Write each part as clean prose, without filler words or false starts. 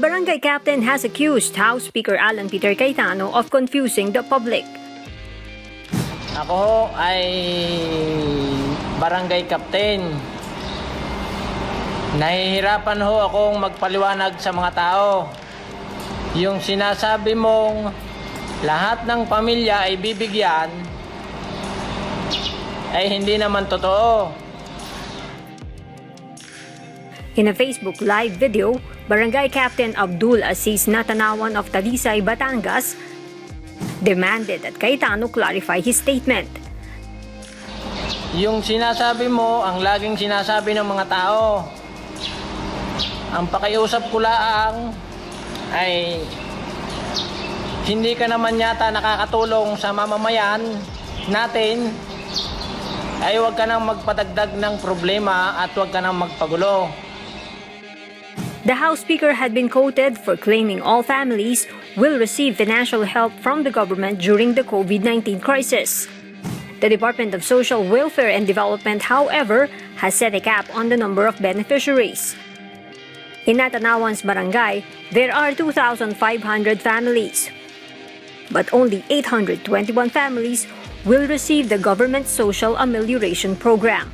barangay captain has accused House Speaker Alan Peter Cayetano of confusing the public. Ako ho ay barangay captain. Nahihirapan ho akong magpaliwanag sa mga tao. Yung sinasabi mong lahat ng pamilya ay bibigyan ay hindi naman totoo. In a Facebook Live video, Barangay Captain Abdul Aziz Natanawan of Talisay, Batangas, demanded that Cayetano clarify his statement. Yung sinasabi mo, ang laging sinasabi ng mga tao. Ang pakiusap ko lang ay hindi ka naman yata nakakatulong sa mamamayan natin, ay huwag ka nang magpadagdag ng problema at huwag ka nang magpagulo. The House Speaker had been quoted for claiming all families will receive financial help from the government during the COVID-19 crisis. The Department of Social Welfare and Development, however, has set a cap on the number of beneficiaries. In Natanawan's barangay, there are 2,500 families, but only 821 families will receive the government's social amelioration program.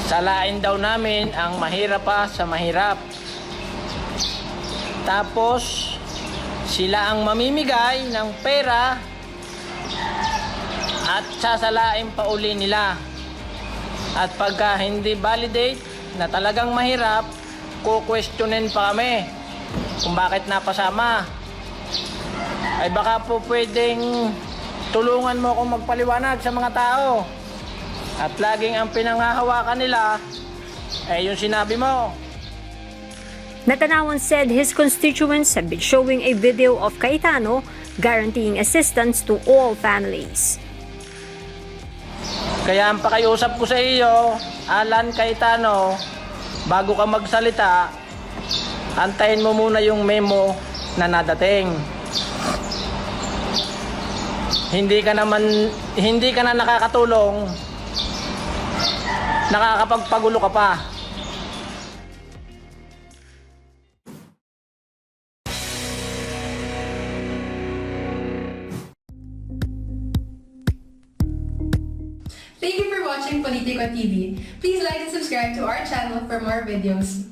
Salain daw namin ang mahirap pa sa mahirap. Tapos, sila ang mamimigay ng pera at sasalain pa uli nila. At pagka hindi validate na talagang mahirap, kukwestiyonin pa kami kung bakit napasama. Ay baka po pwedeng tulungan mo akong magpaliwanag sa mga tao. At laging ang pinanghahawakan nila ay yung sinabi mo. Natanawan said his constituents have been showing a video of Cayetano guaranteeing assistance to all families. Kaya ang pakiusap ko sa iyo, Alan Cayetano, bago ka magsalita, antayin mo muna yung memo na nadating. Hindi ka na nakakatulong, nakakapagpagulo ka pa. Thank you for watching Politico TV. Please like and subscribe to our channel for more videos.